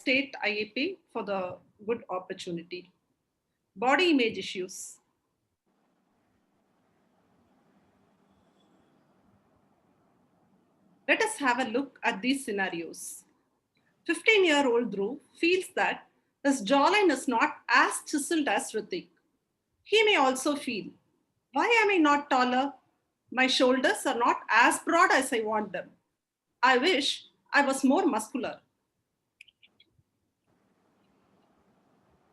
state IAP for the good opportunity. Body image issues. Let us have a look at these scenarios. 15-year-old Dhruv feels that his jawline is not as chiseled as Ritik. He may also feel, why am I not taller? My shoulders are not as broad as I want them. I wish I was more muscular.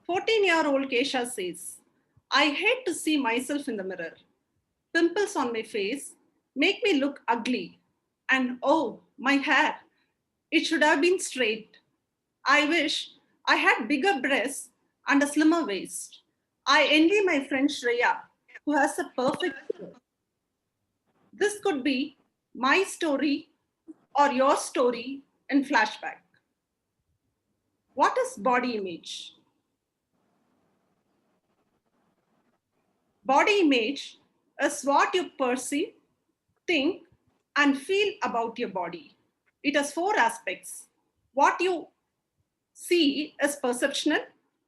14-year-old Kesha says, I hate to see myself in the mirror. Pimples on my face make me look ugly. And oh, my hair, it should have been straight. I wish I had bigger breasts and a slimmer waist. I envy my friend Shreya, who has a perfect figure. This could be my story or your story in flashback. What is body image? Body image is what you perceive, think, and feel about your body. It has four aspects. What you see is perceptional,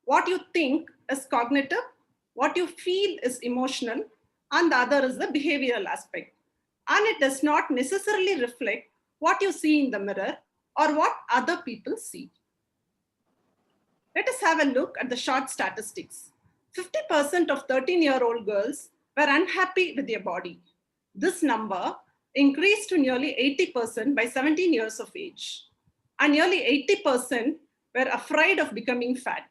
what you think is cognitive, what you feel is emotional, and the other is the behavioral aspect. And it does not necessarily reflect what you see in the mirror or what other people see. Let us have a look at the short statistics. 50% of 13-year-old girls were unhappy with their body. This number increased to nearly 80% by 17 years of age. And nearly 80% were afraid of becoming fat.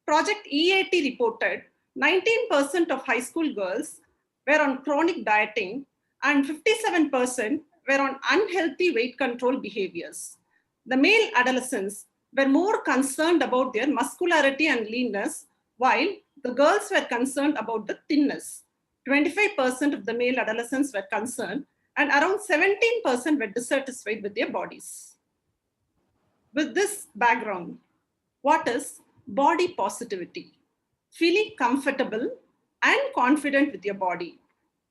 Project EAT reported 19% of high school girls were on chronic dieting and 57% were on unhealthy weight control behaviors. The male adolescents were more concerned about their muscularity and leanness, while the girls were concerned about the thinness. 25% of the male adolescents were concerned, and around 17% were dissatisfied with their bodies. With this background, what is body positivity? Feeling comfortable and confident with your body,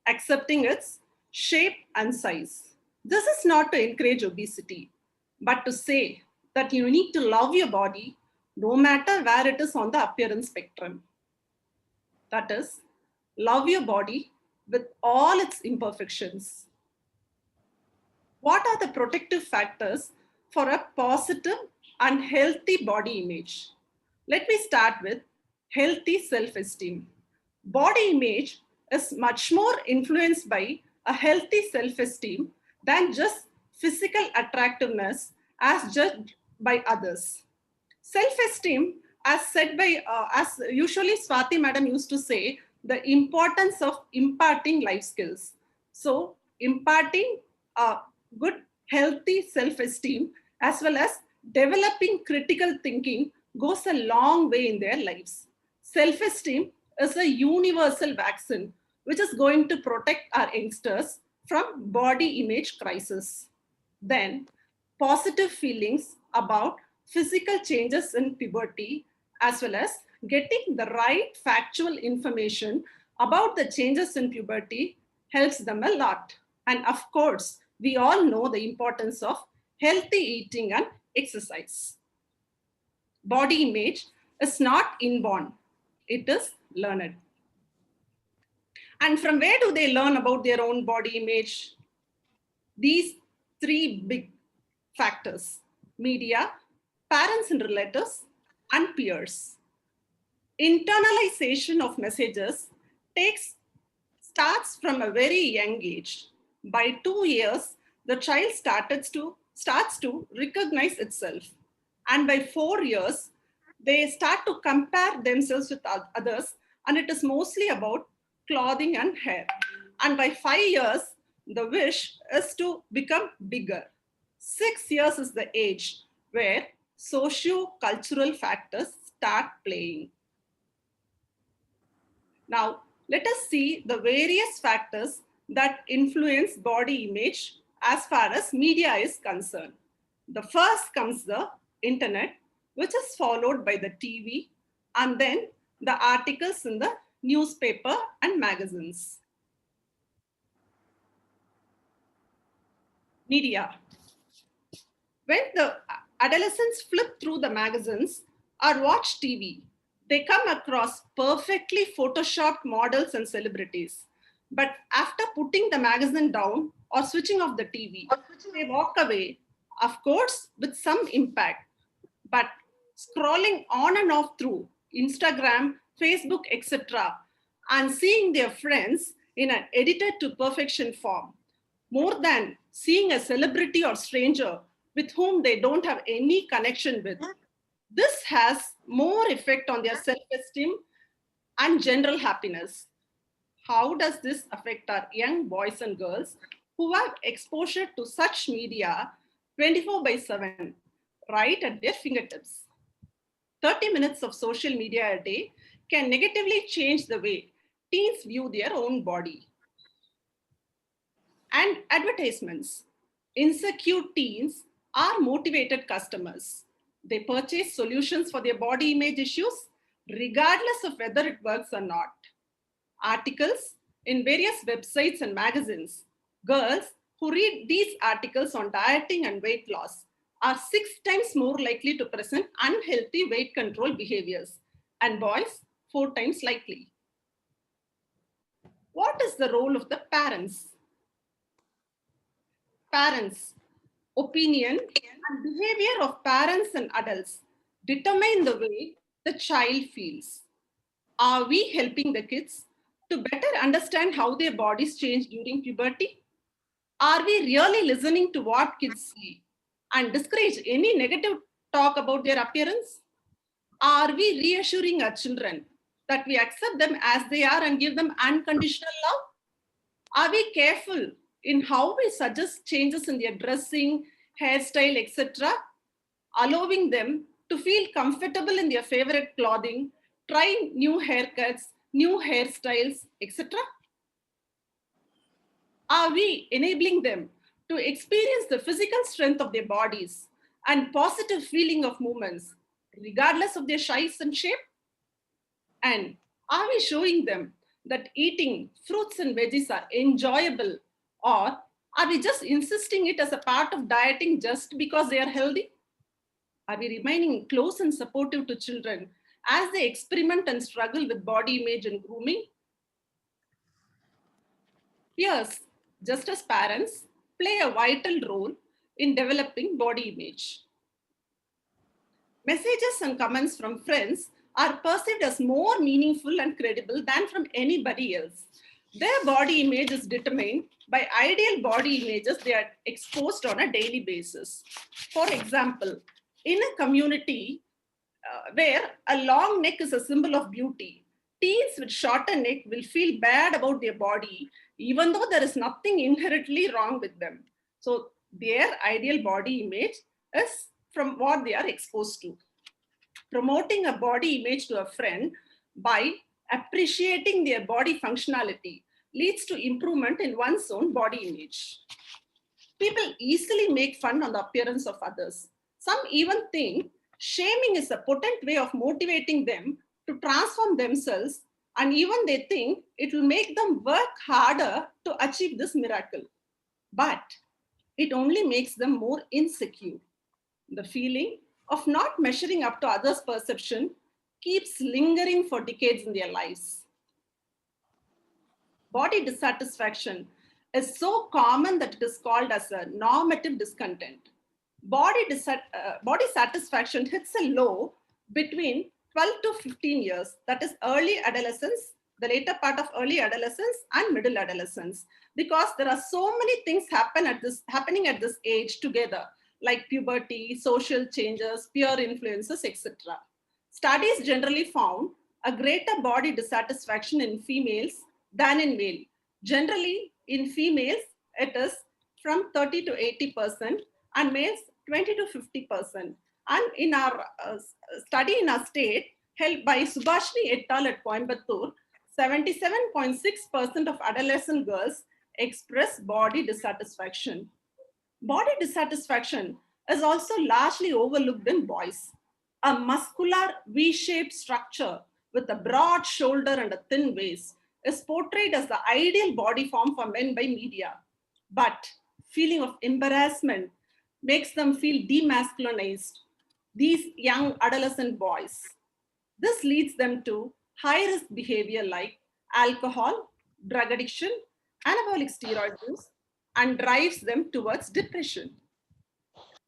accepting its shape and size. This is not to encourage obesity, but to say that you need to love your body no matter where it is on the appearance spectrum. That is, love your body with all its imperfections. What are the protective factors for a positive and healthy body image? Let me start with healthy self-esteem. Body image is much more influenced by a healthy self-esteem than just physical attractiveness as judged by others. Self-esteem, as said by, as usually Swati madam used to say, the importance of imparting life skills. So imparting a good, healthy self-esteem as well as developing critical thinking goes a long way in their lives. Self-esteem is a universal vaccine which is going to protect our youngsters from body image crisis. Then, positive feelings about physical changes in puberty as well as getting the right factual information about the changes in puberty helps them a lot. And of course, we all know the importance of healthy eating and exercise. Body image is not inborn, it is learned. And from where do they learn about their own body image? These three big factors: media, parents and relatives, and peers. Internalization of messages starts from a very young age. By 2 years, the child starts to recognize itself. And by 4 years, they start to compare themselves with others, and it is mostly about clothing and hair. And by 5 years, the wish is to become bigger. 6 years is the age where socio-cultural factors start playing. Now, let us see the various factors that influence body image as far as media is concerned. The first comes the internet, which is followed by the TV, and then the articles in the newspaper and magazines. Media. When the Adolescents flip through the magazines or watch TV. They come across perfectly photoshopped models and celebrities. But after putting the magazine down or switching off the TV, they walk away, of course, with some impact. But scrolling on and off through Instagram, Facebook, etc., and seeing their friends in an edited to perfection form, more than seeing a celebrity or stranger with whom they don't have any connection with. This has more effect on their self-esteem and general happiness. How does this affect our young boys and girls who have exposure to such media 24 by 7 right at their fingertips? 30 minutes of social media a day can negatively change the way teens view their own body. And advertisements. Insecure teens are motivated customers. They purchase solutions for their body image issues, regardless of whether it works or not. Articles in various websites and magazines. Girls who read these articles on dieting and weight loss are 6 times more likely to present unhealthy weight control behaviors, and boys 4 times likely. What is the role of the parents? Parents, opinion and behavior of parents and adults determine the way the child feels. Are we helping the kids to better understand how their bodies change during puberty? Are we really listening to what kids say and discourage any negative talk about their appearance? Are we reassuring our children that we accept them as they are and give them unconditional love? Are we careful in how we suggest changes in their dressing, hairstyle, etc., allowing them to feel comfortable in their favorite clothing, try new haircuts, new hairstyles, etc.? Are we enabling them to experience the physical strength of their bodies and positive feeling of movements, regardless of their size and shape? And are we showing them that eating fruits and veggies are enjoyable, or are we just insisting it as a part of dieting just because they are healthy? Are we remaining close and supportive to children as they experiment and struggle with body image and grooming? Peers, just as parents, play a vital role in developing body image. Messages and comments from friends are perceived as more meaningful and credible than from anybody else. Their body image is determined by ideal body images they are exposed on a daily basis. For example, in a community where a long neck is a symbol of beauty, teens with shorter neck will feel bad about their body, even though there is nothing inherently wrong with them. So their ideal body image is from what they are exposed to. Promoting a body image to a friend by appreciating their body functionality leads to improvement in one's own body image. People easily make fun on the appearance of others. Some even think shaming is a potent way of motivating them to transform themselves, and even they think it will make them work harder to achieve this miracle. But it only makes them more insecure. The feeling of not measuring up to others' perception keeps lingering for decades in their lives. Body dissatisfaction is so common that it is called as a normative discontent. Body satisfaction hits a low between 12 to 15 years, that is early adolescence, the later part of early adolescence and middle adolescence, because there are so many things happening at this age together, like puberty, social changes, peer influences, etc. Studies generally found a greater body dissatisfaction in females than in male. Generally, in females, it is from 30 to 80%, and males 20 to 50%. And in our study in our state, held by Subhashini et al. At Coimbatore, 77.6% of adolescent girls express body dissatisfaction. Body dissatisfaction is also largely overlooked in boys. A muscular V-shaped structure with a broad shoulder and a thin waist is portrayed as the ideal body form for men by media. But feeling of embarrassment makes them feel demasculinized, these young adolescent boys. This leads them to high risk behavior like alcohol, drug addiction, anabolic steroid use, and drives them towards depression.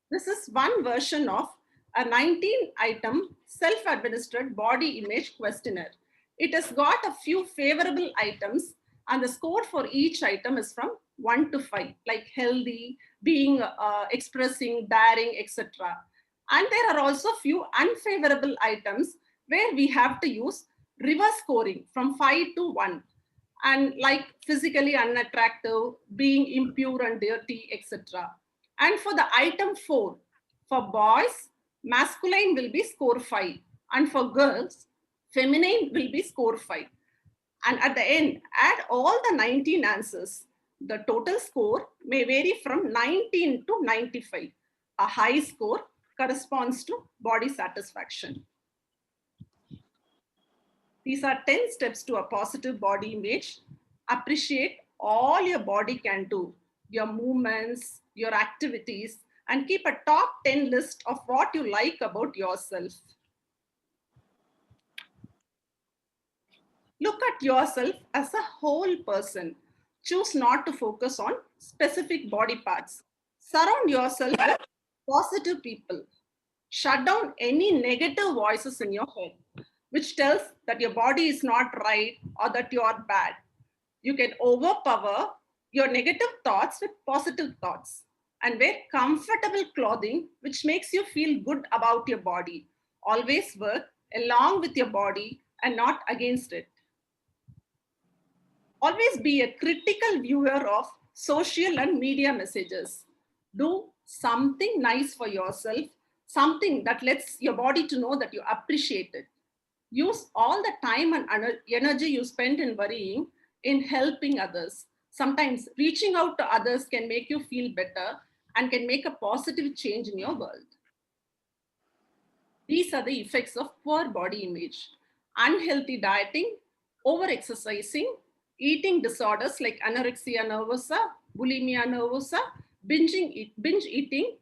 This is one version of a 19-item self-administered body image questionnaire. It has got a few favorable items, and the score for each item is from 1 to 5, like healthy, being expressing, daring, etc. And there are also few unfavorable items where we have to use reverse scoring from 5 to 1, and like physically unattractive, being impure and dirty, etc. And for the item 4, for boys, masculine will be score 5, and for girls, feminine will be score 5. And at the end, add all the 19 answers. The total score may vary from 19 to 95. A high score corresponds to body satisfaction. These are 10 steps to a positive body image. Appreciate all your body can do, your movements, your activities, and keep a top 10 list of what you like about yourself. Look at yourself as a whole person. Choose not to focus on specific body parts. Surround yourself with positive people. Shut down any negative voices in your head, which tells that your body is not right or that you are bad. You can overpower your negative thoughts with positive thoughts, and wear comfortable clothing which makes you feel good about your body. Always work along with your body and not against it. Always be a critical viewer of social and media messages. Do something nice for yourself, something that lets your body to know that you appreciate it. Use all the time and energy you spend in worrying in helping others. Sometimes reaching out to others can make you feel better and can make a positive change in your world. These are the effects of poor body image: unhealthy dieting, over exercising, eating disorders like anorexia nervosa, bulimia nervosa, binge eating,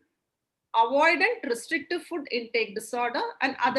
avoidant restrictive food intake disorder, and other